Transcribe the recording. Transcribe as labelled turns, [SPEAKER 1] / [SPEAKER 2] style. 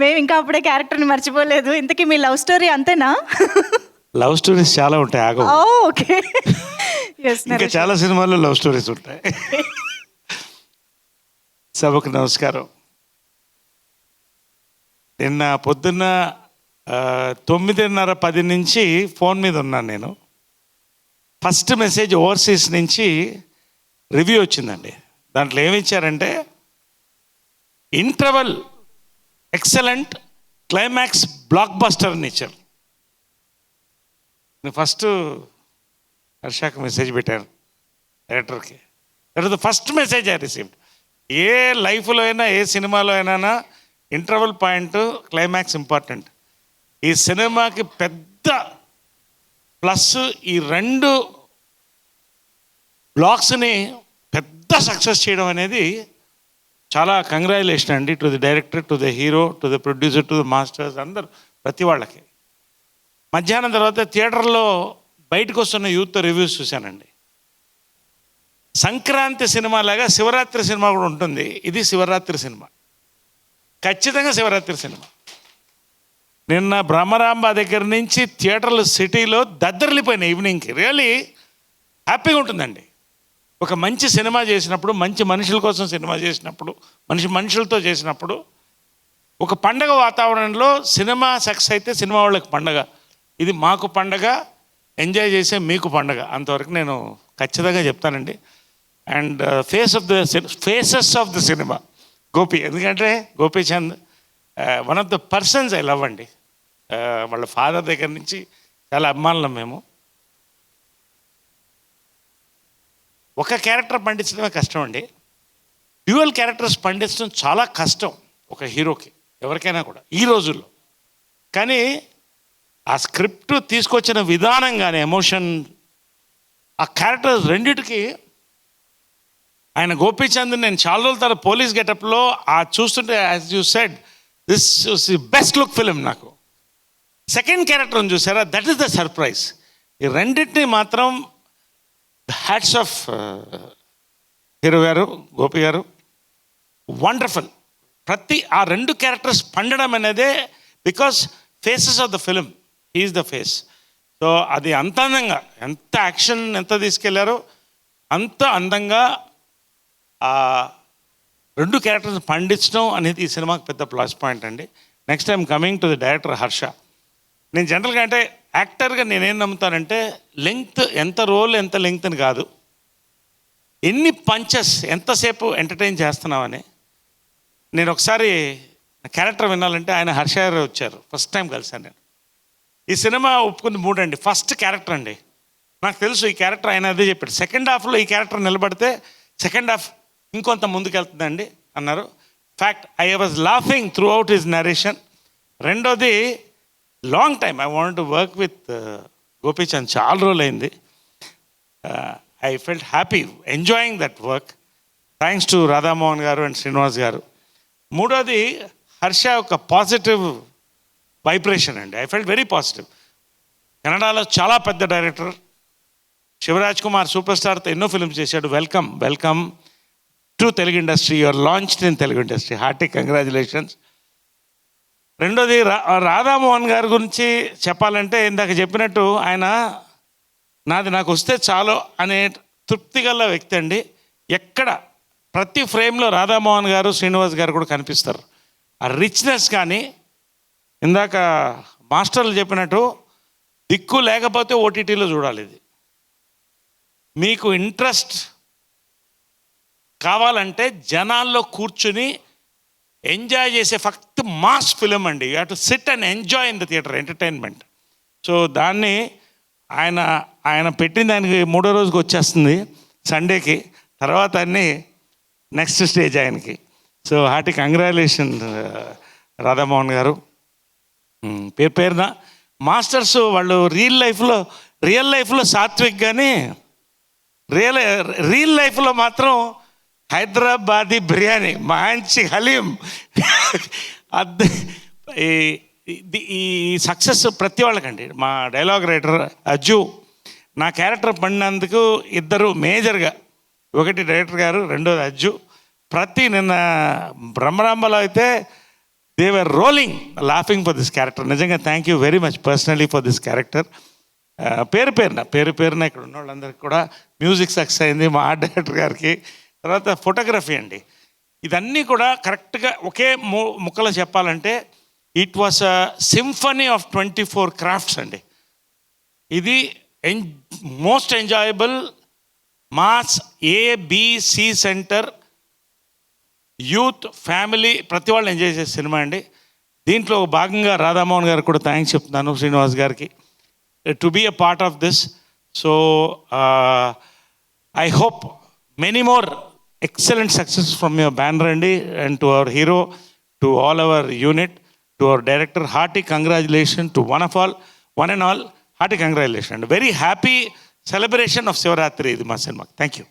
[SPEAKER 1] మేము ఇంకా అప్పుడే క్యారెక్టర్ని మర్చిపోలేదు. ఇంతకీ మీ లవ్ స్టోరీ అంతేనా?
[SPEAKER 2] లవ్ స్టోరీస్ చాలా ఉంటాయి, ఆగవు.
[SPEAKER 1] ఓకే.
[SPEAKER 2] ఇంకా చాలా సినిమాల్లో లవ్ స్టోరీస్ ఉంటాయి. సభకు నమస్కారం. నిన్న పొద్దున్న 9:30, 10 నుంచి ఫోన్ మీద ఉన్నాను నేను. ఫస్ట్ మెసేజ్ ఓవర్సీస్ నుంచి రివ్యూ వచ్చిందండి. దాంట్లో ఏమి ఇచ్చారంటే, interval excellent, climax blockbuster అని ఇచ్చారు. నేను ఫస్ట్ హర్షాకి మెసేజ్ పెట్టాను, డైరెక్టర్కి. That is the first message I received. ఏ లైఫ్లో అయినా, ఏ సినిమాలో అయినా ఇంటర్వల్ పాయింట్, క్లైమాక్స్ ఇంపార్టెంట్. ఈ సినిమాకి పెద్ద ప్లస్ ఈ 2 బ్లాక్స్ని పెద్ద సక్సెస్ చేయడం అనేది చాలా కంగ్రాచులేషన్ అండి. To the director, to the hero, to the producer, to the masters, అందరు, ప్రతి వాళ్ళకి. మధ్యాహ్నం తర్వాత థియేటర్లో బయటకు వస్తున్న యూత్ రివ్యూస్ చూశానండి. సంక్రాంతి సినిమా లాగా శివరాత్రి సినిమా కూడా ఉంటుంది. ఇది శివరాత్రి సినిమా, ఖచ్చితంగా శివరాత్రి సినిమా. నిన్న బ్రహ్మరాంబ దగ్గర నుంచి థియేటర్లు సిటీలో దద్దరిల్లిపోయినాయి ఈవినింగ్కి. రియల్లీ హ్యాపీగా ఉంటుందండి. ఒక మంచి సినిమా చేసినప్పుడు, మంచి మనుషుల కోసం సినిమా చేసినప్పుడు, మనుషులతో చేసినప్పుడు, ఒక పండగ వాతావరణంలో సినిమా సక్సెస్ అయితే సినిమా వాళ్ళకి పండగ, ఇది మాకు పండగ, ఎంజాయ్ చేసే మీకు పండగ. అంతవరకు నేను ఖచ్చితంగా చెప్తానండి. And faces of the cinema Gopi, ఎందుకంటే Gopichand one of the persons I love అండి. వాళ్ళ ఫాదర్ దగ్గర నుంచి చాలా అభిమానులం మేము. ఒక క్యారెక్టర్ పండించడమే కష్టం అండి. డ్యూయల్ క్యారెక్టర్స్ పండించడం చాలా కష్టం ఒక హీరోకి, ఎవరికైనా కూడా ఈ రోజుల్లో. కానీ ఆ స్క్రిప్ట్ తీసుకొచ్చిన విధానం కానీ, ఎమోషన్, ఆ క్యారెక్టర్స్ రెండిటికి ఆయన గోపీచంద్, నేను చాలా రోజుల తర్వాత పోలీస్ గెటప్లో చూస్తుంటే, as you said, this is the best look film. నాకు సెకండ్ క్యారెక్టర్ని చూసారా, దట్ ఈస్ ద సర్ప్రైజ్. ఈ రెండింటిని మాత్రం హ్యాట్స్ ఆఫ్ హీరో గారు, గోపి గారు, వండర్ఫుల్. ఆ 2 క్యారెక్టర్స్ పండడం అనేదే because faces of the film, he is the face. So అది అంత అందంగా, ఎంత యాక్షన్ ఎంత తీసుకెళ్లారో అంత అందంగా ఆ 2 క్యారెక్టర్స్ పండించడం అనేది ఈ సినిమాకి పెద్ద ప్లస్ పాయింట్ అండి. Next time coming to the director Harsha. నేను జనరల్గా అంటే యాక్టర్గా నేనేం నమ్ముతానంటే, లెంగ్త్, ఎంత రోల్ ఎంత లెంగ్త్ అని కాదు, ఎన్ని పంచెస్, ఎంతసేపు ఎంటర్టైన్ చేస్తున్నామని. నేను ఒకసారి క్యారెక్టర్ వినాలంటే ఆయన హర్ష గారు వచ్చారు, ఫస్ట్ టైం కలిసాను నేను. ఈ సినిమా ఒప్పుకుంది 3 అండి. ఫస్ట్ క్యారెక్టర్ అండి, నాకు తెలుసు ఈ క్యారెక్టర్ ఆయన అదే చెప్పాడు. సెకండ్ హాఫ్లో ఈ క్యారెక్టర్ నిలబడితే సెకండ్ హాఫ్ ఇంకొంత ముందుకెళ్తుందండి అన్నారు. Fact, I was laughing throughout his narration. రెండోది, long time I want to work with Gopichand, చాలా రోజులు అయింది. I felt happy enjoying that work. Thanks to Radhamohan garu and Srinivas garu. మూడోది, హర్ష ఒక పాజిటివ్ వైబ్రేషన్ అండి. I felt very positive. కన్నడలో చాలా పెద్ద డైరెక్టర్, శివరాజ్ కుమార్ సూపర్ స్టార్తో ఎన్నో ఫిల్మ్స్ చేశాడు. Welcome welcome to Telugu industry, your launched in Telugu industry, hearty congratulations. రెండోది, రాధామోహన్ గారి గురించి చెప్పాలంటే, ఇందాక చెప్పినట్టు ఆయన నాకు వస్తే చాలు అనే తృప్తి గల వ్యక్తి అండి. ఎక్కడ ప్రతి ఫ్రేమ్లో రాధామోహన్ గారు, శ్రీనివాస్ గారు కూడా కనిపిస్తారు. ఆ రిచ్నెస్ కానీ, ఇందాక మాస్టర్లు చెప్పినట్టు, దిక్కు లేకపోతే ఓటీటీలో చూడాలి. ఇది మీకు ఇంట్రెస్ట్ కావాలంటే జనాల్లో కూర్చుని ఎంజాయ్ చేసే ఫక్త్ మాస్ ఫిలిం అండి. You have to SIT and enjoy in the theatre, entertainment. So దాన్ని ఆయన పెట్టిన దానికి 3వ రోజుకి వచ్చేస్తుంది, సండేకి. తర్వాత అన్నీ నెక్స్ట్ స్టేజ్ ఆయనకి. సో హార్టీ కంగ్రాచులేషన్ రాధామోహన్ గారు. పేరున మాస్టర్స్ వాళ్ళు రియల్ లైఫ్లో సాత్విక్, కానీ రియల్ లైఫ్లో మాత్రం హైదరాబాదీ బిర్యానీ, మంచి హలీం. ఈ సక్సెస్ ప్రతి వాళ్ళకండి. మా డైలాగ్ రైటర్ అజ్జు, నా క్యారెక్టర్ పడినందుకు 2 మేజర్గా, ఒకటి డైరెక్టర్ గారు, రెండోది అజ్జు. నిన్న బ్రహ్మరాంబలో అయితే they were rolling laughing for this character. నిజంగా thank you very much personally for this character. పేరు పేరున ఇక్కడ ఉన్న వాళ్ళందరికీ కూడా మ్యూజిక్ సక్సెస్ అయింది, మా ఆర్ట్ డైరెక్టర్ గారికి. తర్వాత ఫోటోగ్రఫీ అండి, ఇదన్నీ కూడా కరెక్ట్గా ఒకే ముక్కలో చెప్పాలంటే it was a symphony of 24 crafts అండి. ఇది most enjoyable mass ABC centre youth family ప్రతి వాళ్ళు ఎంజాయ్ చేసే సినిమా అండి. దీంట్లో భాగంగా రాధామోహన్ గారికి కూడా థ్యాంక్స్ చెప్తున్నాను, శ్రీనివాస్ గారికి, to be a part of this. So I hope many more excellent success from your banner అండి, and to our hero, to all our unit, to our director, hearty congratulations to one and all, hearty congratulations and very happy celebration of Sivaratri ఇది మా cinema. Thank you.